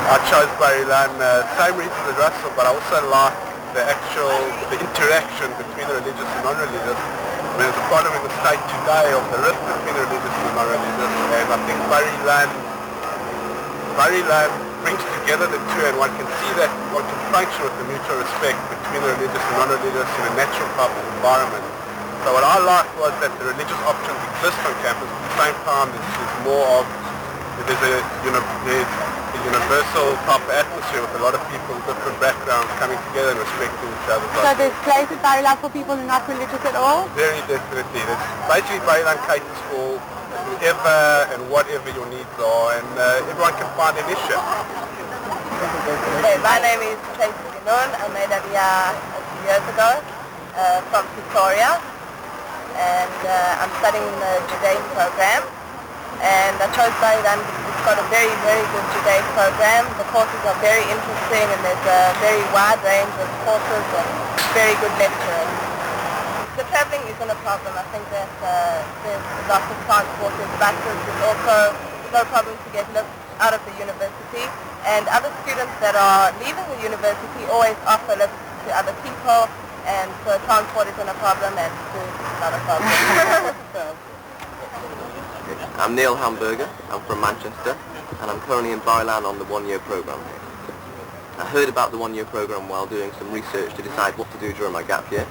I chose Ilan, same reason as Russell, but I also like the interaction between the religious and non-religious. I mean, there's a problem in the state today of the rift between the religious and the non-religious, and I think Ilan brings together the two, and one can see that one can function with the mutual respect between the religious and non-religious in a natural type of environment. So what I liked was that the religious options exist on campus, at the same time there's more of, there's a universal type of atmosphere with a lot of people, different backgrounds coming together and respecting each other. So there's places Ilan for people who are not religious at all? Very definitely. There's basically Ilan caters for whoever and whatever your needs are, and everyone can find an issue. Okay, my name is Ilan. I made a year a few years ago from Victoria, and I'm studying the Judaic program. And I chose Ilan because it's got a very, very good Judaic program. The courses are very interesting, and there's a very wide range of courses and very good lecturers. The travelling isn't a problem. I think that there's lots of transport, there's buses, there's also no problem to get lifts out of the university. And other students that are leaving the university always offer lifts to other people, and so transport isn't a problem and food is not a problem. I'm Neil Hamburger, I'm from Manchester, and I'm currently in Ilan on the one-year programme. I heard about the one-year programme while doing some research to decide what to do during my gap year,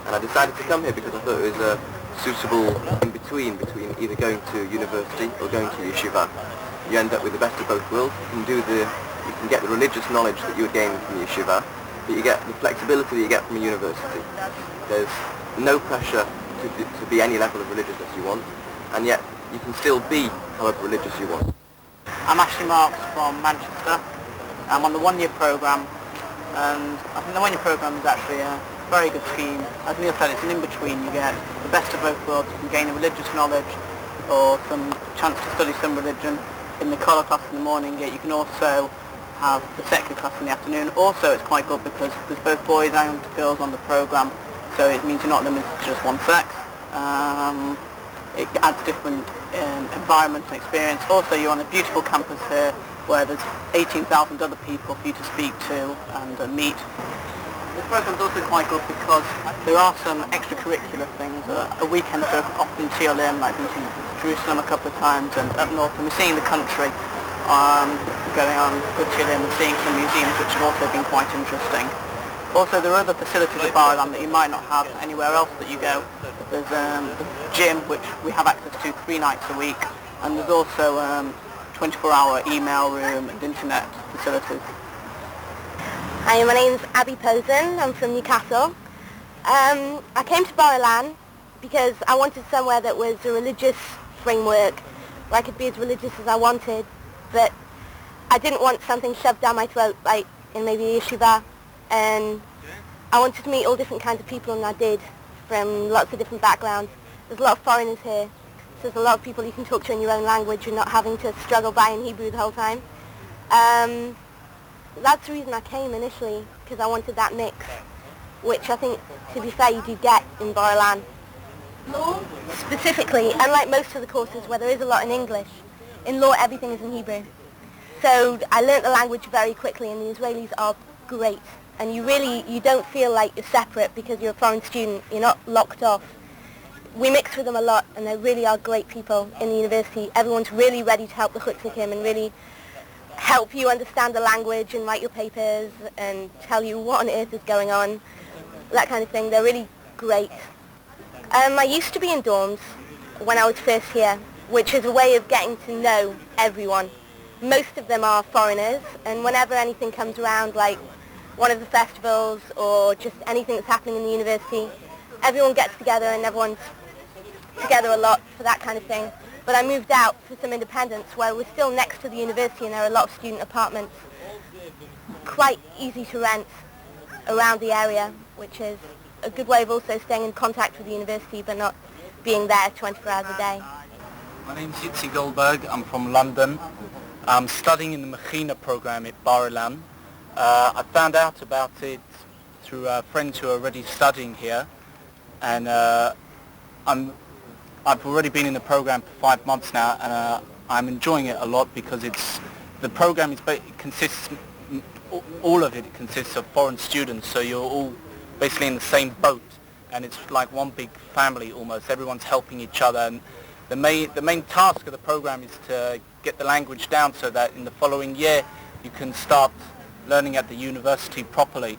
and I decided to come here because I thought it was a suitable in-between between either going to university or going to yeshiva. You end up with the best of both worlds. You can get the religious knowledge that you would gain from yeshiva, but you get the flexibility that you get from a university. There's no pressure to be any level of religious as you want, and yet you can still be however religious you want. I'm Ashley Marks from Manchester. I'm on the one-year programme, and I think the one-year programme is actually a very good scheme. As Neil said, it's an in-between. You get the best of both worlds. You can gain a religious knowledge or some chance to study some religion in the colour class in the morning, yet you can also have the secular class in the afternoon. Also, it's quite good because there's both boys and girls on the programme, so it means you're not limited to just one sex. It adds different environments and experience. Also, you're on a beautiful campus here where there's 18,000 other people for you to speak to and meet. This program's also quite good because there are some extracurricular things. A weekend trip off in Ilan, like been to Jerusalem a couple of times, and up north, and we're seeing the country, going on with Ilan and seeing some museums which have also been quite interesting. Also, there are other facilities at Ilan that you might not have anywhere else that you go. There's the gym, which we have access to 3 nights a week, and there's also 24-hour email room and internet facilities. Hi, my name's Abby Posen. I'm from Newcastle. I came to Ilan because I wanted somewhere that was a religious framework where I could be as religious as I wanted, but I didn't want something shoved down my throat like in maybe a yeshiva, and I wanted to meet all different kinds of people, and I did, from lots of different backgrounds. There's a lot of foreigners here, so there's a lot of people you can talk to in your own language and not having to struggle by in Hebrew the whole time. That's the reason I came initially, because I wanted that mix, which I think, to be fair, you do get in Ilan. Specifically, unlike most of the courses where there is a lot in English, in law everything is in Hebrew. So I learnt the language very quickly, and the Israelis are great. And you don't feel like you're separate because you're a foreign student. You're not locked off. We mix with them a lot, and they really are great people in the university. Everyone's really ready to help the Chutzikim and really help you understand the language and write your papers and tell you what on earth is going on, that kind of thing. They're really great. I used to be in dorms when I was first here, which is a way of getting to know everyone. Most of them are foreigners, and whenever anything comes around, like one of the festivals or just anything that's happening in the university, everyone gets together and everyone's together a lot for that kind of thing. But I moved out for some independence where we're still next to the university, and there are a lot of student apartments, quite easy to rent around the area, which is a good way of also staying in contact with the university but not being there 24 hours a day. My name's Yitzi Goldberg. I'm from London. I'm studying in the Mechina program at Ilan. I found out about it through friends who are already studying here, and I've already been in the program for 5 months now, and I'm enjoying it a lot because it's the program all of it consists of foreign students, so you're all basically in the same boat, and it's like one big family almost. Everyone's helping each other, and the main task of the program is to get the language down so that in the following year you can start learning at the university properly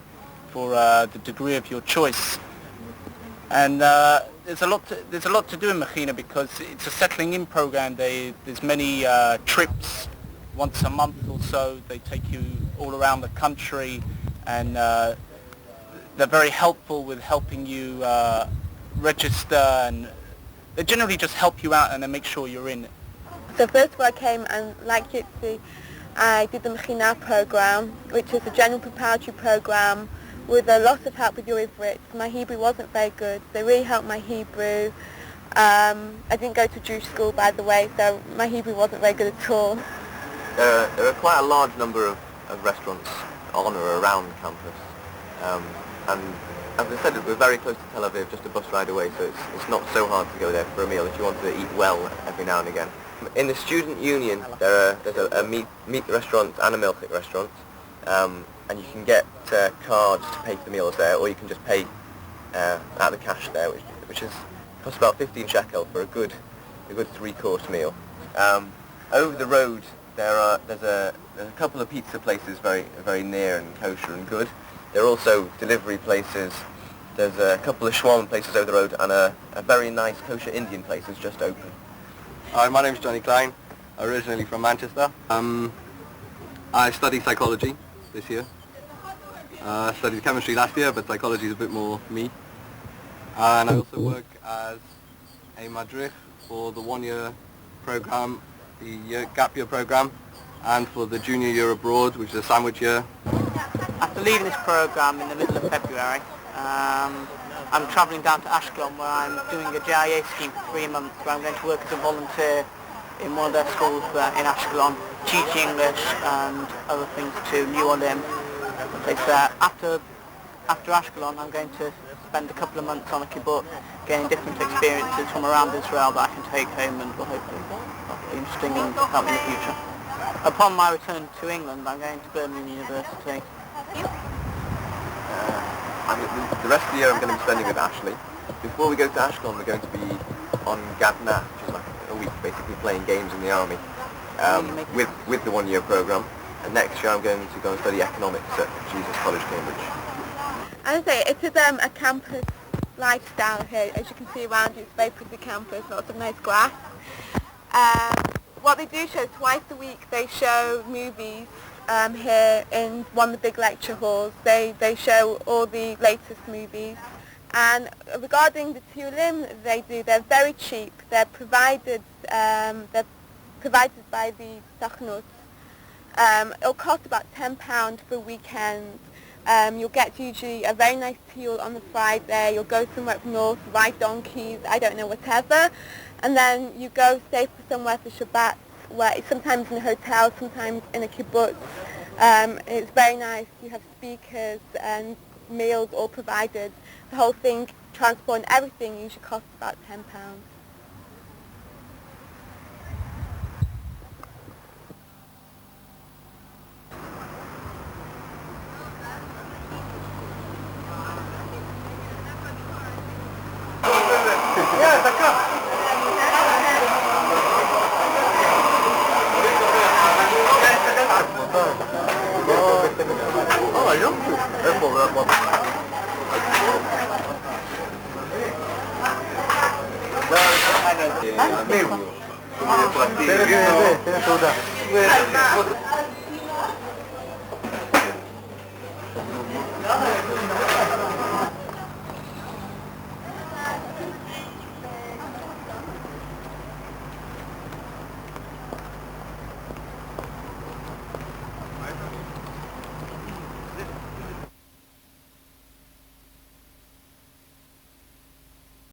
for the degree of your choice. And there's a lot to do in Mechina because it's a settling in program. There's many trips once a month or so. They take you all around the country, and they're very helpful with helping you register, and they generally just help you out and they make sure you're in. So first of all I came, and like Yitzi, I did the Mechina program, which is a general preparatory program with a lot of help with your Ivrit. My Hebrew wasn't very good. They really helped my Hebrew. I didn't go to Jewish school, by the way, so my Hebrew wasn't very good at all. There are quite a large number of restaurants on or around campus. And as I said, we're very close to Tel Aviv, just a bus ride away, so it's not so hard to go there for a meal if you want to eat well every now and again. In the student union, there's a meat restaurant and a milchik restaurant, and you can get cards to pay for the meals there, or you can just pay out of the cash there, which costs about 15 shekel for a good 3-course meal. Over the road, there's a couple of pizza places very near and kosher and good. There are also delivery places. There's a couple of shawarma places over the road, and a very nice kosher Indian place has just opened. Hi, my name's Johnny Klein, originally from Manchester. I study psychology this year. I studied chemistry last year, but psychology is a bit more me. And I also work as a madrich for the one-year program, the gap year program, and for the junior year abroad, which is a sandwich year. After leaving this program in the middle of February, I'm travelling down to Ashkelon, where I'm doing a JIA scheme for 3 months, where I'm going to work as a volunteer in one of their schools in Ashkelon, teaching English and other things to New Orleans. After Ashkelon, I'm going to spend a couple of months on a kibbutz, getting different experiences from around Israel that I can take home and will hopefully be interesting and help me in the future. Upon my return to England, I'm going to Birmingham University. The rest of the year I'm going to be spending with Ashley. Before we go to Ashkelon, we're going to be on Gavna, which is like a week basically playing games in the army with the one-year program. And next year I'm going to go and study economics at Jesus College, Cambridge. I would say it is a campus lifestyle here. As you can see around you, it's a very pretty campus, lots of nice grass. What they do show twice a week, they show movies here in one of the big lecture halls. They show all the latest movies. And regarding the tiulim they're very cheap. They're provided by the Sachnut. It'll cost about £10 for a weekend. You'll get usually a very nice tiul on the Friday. You'll go somewhere up north, ride donkeys, I don't know, whatever. And then you go stay for somewhere for Shabbat, where sometimes in a hotel, sometimes in a kibbutz. It's very nice. You have speakers and meals all provided. The whole thing, transport and everything, usually costs about £10. Tiene tauda.